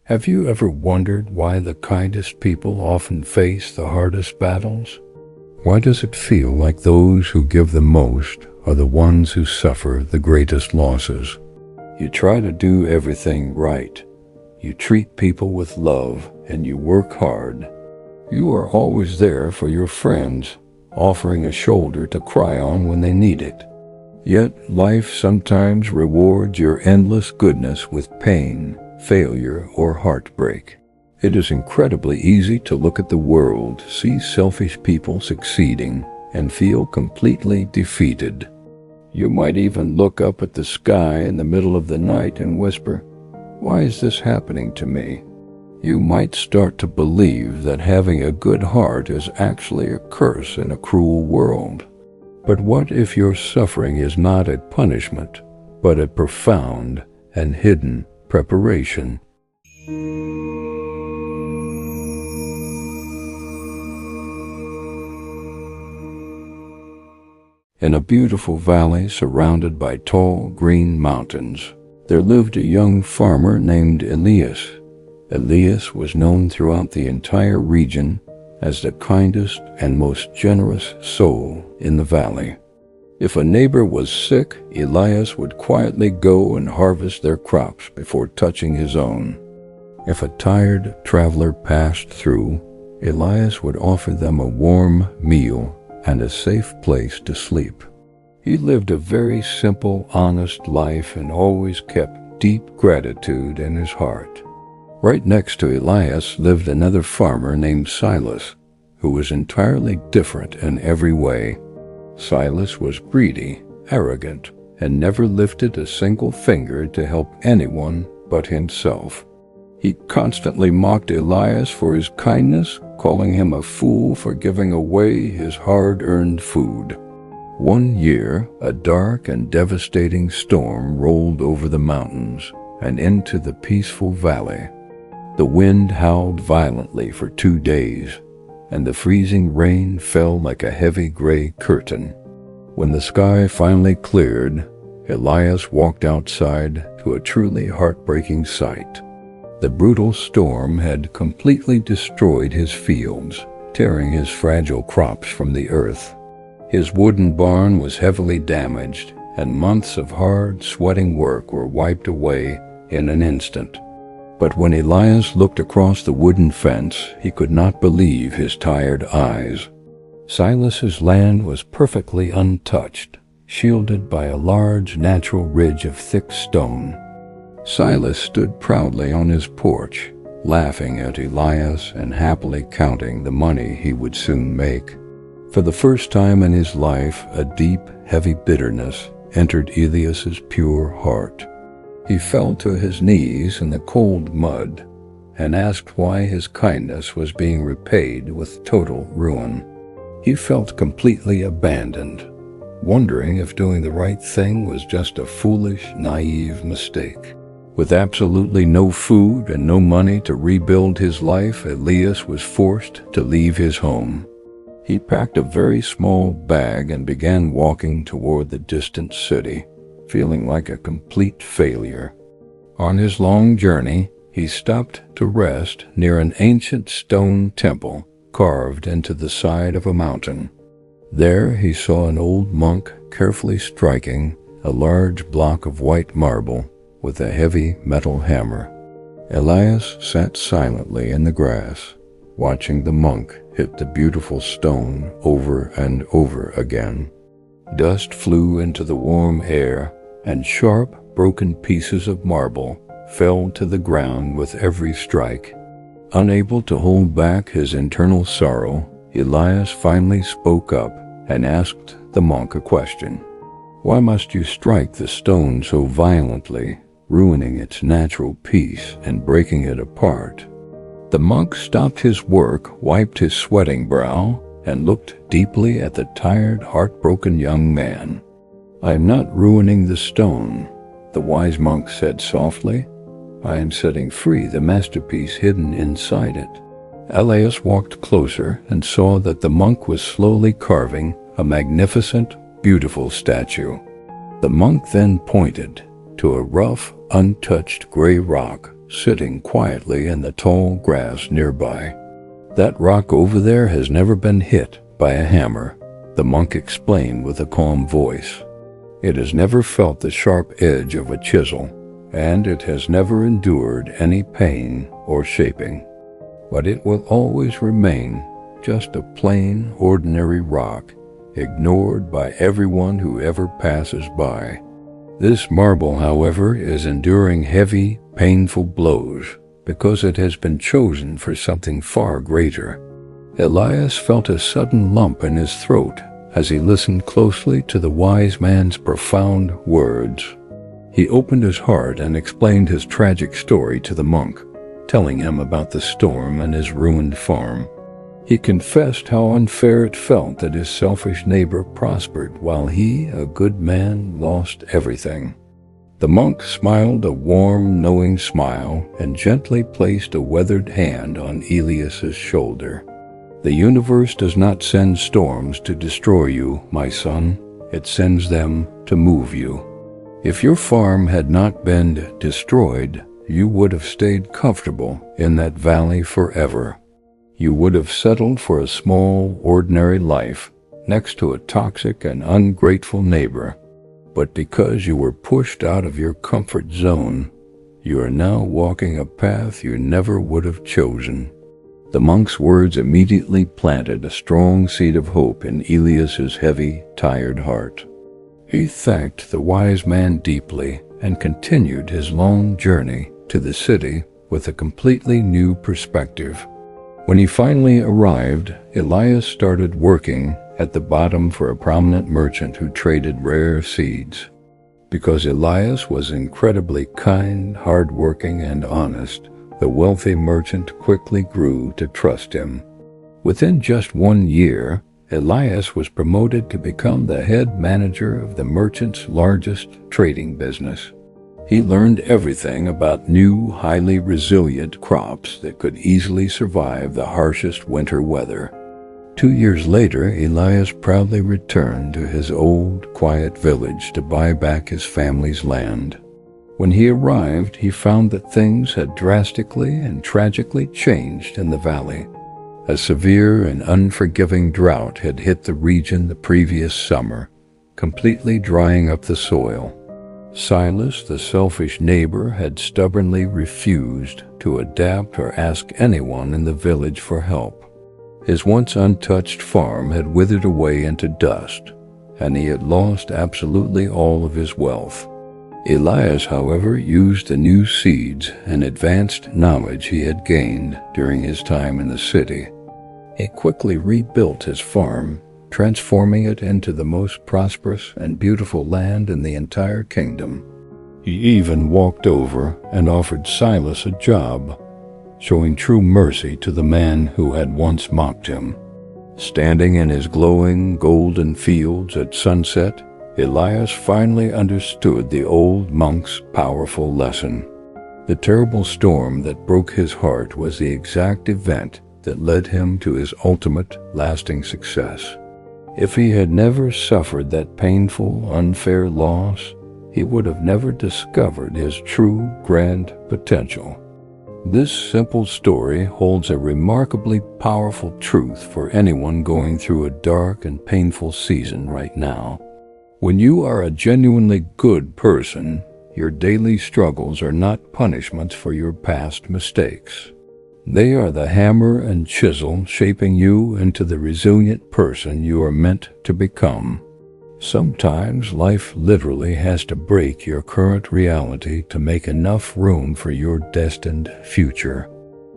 Have you ever wondered why the kindest people often face the hardest battles? Why does it feel like those who give the most are the ones who suffer the greatest losses? You try to do everything right. You treat people with love and you work hard. You are always there for your friends, offering a shoulder to cry on when they need it. Yet life sometimes rewards your endless goodness with pain, failure, or heartbreak. It is incredibly easy to look at the world, see selfish people succeeding, and feel completely defeated. You might even look up at the sky in the middle of the night and whisper, "Why is this happening to me?" You might start to believe that having a good heart is actually a curse in a cruel world. But what if your suffering is not a punishment, but a profound and hidden preparation? In a beautiful valley surrounded by tall green mountains, there lived a young farmer named Elias. Elias was known throughout the entire region as the kindest and most generous soul in the valley. If a neighbor was sick, Elias would quietly go and harvest their crops before touching his own. If a tired traveler passed through, Elias would offer them a warm meal and a safe place to sleep. He lived a very simple, honest life and always kept deep gratitude in his heart. Right next to Elias lived another farmer named Silas, who was entirely different in every way. Silas was greedy, arrogant, and never lifted a single finger to help anyone but himself. He constantly mocked Elias for his kindness, calling him a fool for giving away his hard-earned food. One year, a dark and devastating storm rolled over the mountains and into the peaceful valley. The wind howled violently for 2 days, and the freezing rain fell like a heavy gray curtain. When the sky finally cleared, Elias walked outside to a truly heartbreaking sight. The brutal storm had completely destroyed his fields, tearing his fragile crops from the earth. His wooden barn was heavily damaged, and months of hard, sweating work were wiped away in an instant. But when Elias looked across the wooden fence, he could not believe his tired eyes. Silas's land was perfectly untouched, shielded by a large natural ridge of thick stone. Silas stood proudly on his porch, laughing at Elias and happily counting the money he would soon make. For the first time in his life, a deep, heavy bitterness entered Elias's pure heart. He fell to his knees in the cold mud and asked why his kindness was being repaid with total ruin. He felt completely abandoned, wondering if doing the right thing was just a foolish, naive mistake. With absolutely no food and no money to rebuild his life, Elias was forced to leave his home. He packed a very small bag and began walking toward the distant city, feeling like a complete failure. On his long journey, he stopped to rest near an ancient stone temple carved into the side of a mountain. There he saw an old monk carefully striking a large block of white marble with a heavy metal hammer. Elias sat silently in the grass, watching the monk hit the beautiful stone over and over again. Dust flew into the warm air, and sharp, broken pieces of marble fell to the ground with every strike. Unable to hold back his internal sorrow, Elias finally spoke up and asked the monk a question. "Why must you strike the stone so violently, ruining its natural peace and breaking it apart?" The monk stopped his work, wiped his sweating brow, and looked deeply at the tired, heartbroken young man. "I am not ruining the stone," the wise monk said softly. "I am setting free the masterpiece hidden inside it." Elias walked closer and saw that the monk was slowly carving a magnificent, beautiful statue. The monk then pointed to a rough, untouched gray rock sitting quietly in the tall grass nearby. "That rock over there has never been hit by a hammer," the monk explained with a calm voice. "It has never felt the sharp edge of a chisel, and it has never endured any pain or shaping. But it will always remain just a plain, ordinary rock, ignored by everyone who ever passes by. This marble, however, is enduring heavy, painful blows because it has been chosen for something far greater." Elias felt a sudden lump in his throat as he listened closely to the wise man's profound words. He opened his heart and explained his tragic story to the monk, telling him about the storm and his ruined farm. He confessed how unfair it felt that his selfish neighbor prospered while he, a good man, lost everything. The monk smiled a warm, knowing smile and gently placed a weathered hand on Elias's shoulder. "The universe does not send storms to destroy you, my son. It sends them to move you. If your farm had not been destroyed, you would have stayed comfortable in that valley forever. You would have settled for a small, ordinary life next to a toxic and ungrateful neighbor. But because you were pushed out of your comfort zone, you are now walking a path you never would have chosen." The monk's words immediately planted a strong seed of hope in Elias's heavy, tired heart. He thanked the wise man deeply and continued his long journey to the city with a completely new perspective. When he finally arrived, Elias started working at the bottom for a prominent merchant who traded rare seeds. Because Elias was incredibly kind, hardworking, and honest, the wealthy merchant quickly grew to trust him. Within just 1 year, Elias was promoted to become the head manager of the merchant's largest trading business. He learned everything about new, highly resilient crops that could easily survive the harshest winter weather. 2 years later, Elias proudly returned to his old, quiet village to buy back his family's land. When he arrived, he found that things had drastically and tragically changed in the valley. A severe and unforgiving drought had hit the region the previous summer, completely drying up the soil. Silas, the selfish neighbor, had stubbornly refused to adapt or ask anyone in the village for help. His once untouched farm had withered away into dust, and he had lost absolutely all of his wealth. Elias, however, used the new seeds and advanced knowledge he had gained during his time in the city. He quickly rebuilt his farm, transforming it into the most prosperous and beautiful land in the entire kingdom. He even walked over and offered Silas a job, showing true mercy to the man who had once mocked him. Standing in his glowing golden fields at sunset, Elias finally understood the old monk's powerful lesson. The terrible storm that broke his heart was the exact event that led him to his ultimate, lasting success. If he had never suffered that painful, unfair loss, he would have never discovered his true, grand potential. This simple story holds a remarkably powerful truth for anyone going through a dark and painful season right now. When you are a genuinely good person, your daily struggles are not punishments for your past mistakes. They are the hammer and chisel shaping you into the resilient person you are meant to become. Sometimes life literally has to break your current reality to make enough room for your destined future.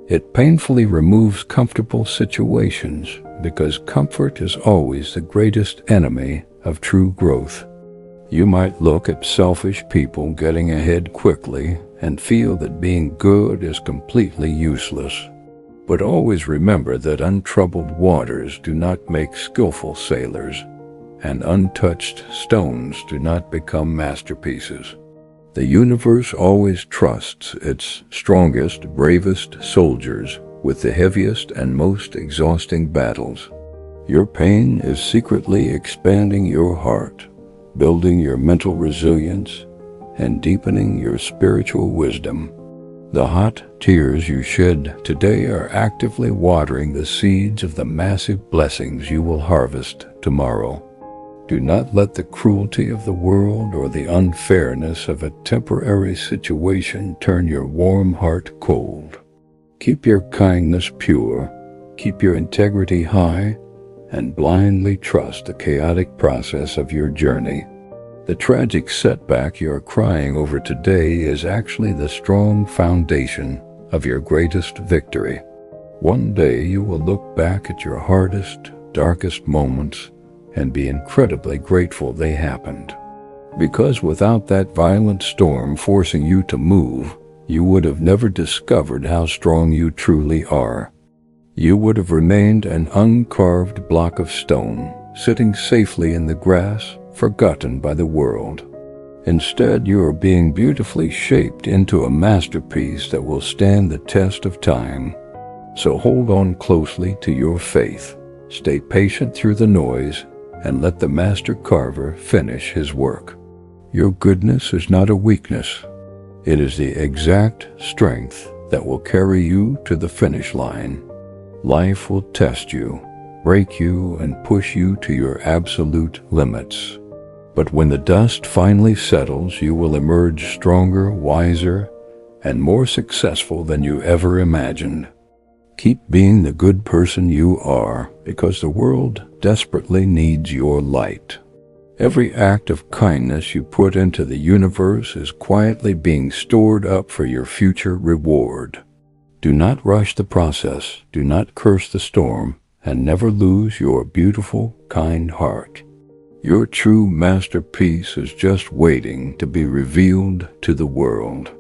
It painfully removes comfortable situations because comfort is always the greatest enemy of true growth. You might look at selfish people getting ahead quickly and feel that being good is completely useless. But always remember that untroubled waters do not make skillful sailors, and untouched stones do not become masterpieces. The universe always trusts its strongest, bravest soldiers with the heaviest and most exhausting battles. Your pain is secretly expanding your heart, building your mental resilience, and deepening your spiritual wisdom. The hot tears you shed today are actively watering the seeds of the massive blessings you will harvest tomorrow. Do not let the cruelty of the world or the unfairness of a temporary situation turn your warm heart cold. Keep your kindness pure, keep your integrity high, and blindly trust the chaotic process of your journey. The tragic setback you're crying over today is actually the strong foundation of your greatest victory. One day you will look back at your hardest, darkest moments and be incredibly grateful they happened. Because without that violent storm forcing you to move, you would have never discovered how strong you truly are. You would have remained an uncarved block of stone, sitting safely in the grass, forgotten by the world. Instead, you are being beautifully shaped into a masterpiece that will stand the test of time. So hold on closely to your faith, stay patient through the noise, and let the master carver finish his work. Your goodness is not a weakness. It is the exact strength that will carry you to the finish line. Life will test you, break you, and push you to your absolute limits. But when the dust finally settles, you will emerge stronger, wiser, and more successful than you ever imagined. Keep being the good person you are, because the world desperately needs your light. Every act of kindness you put into the universe is quietly being stored up for your future reward. Do not rush the process, do not curse the storm, and never lose your beautiful, kind heart. Your true masterpiece is just waiting to be revealed to the world.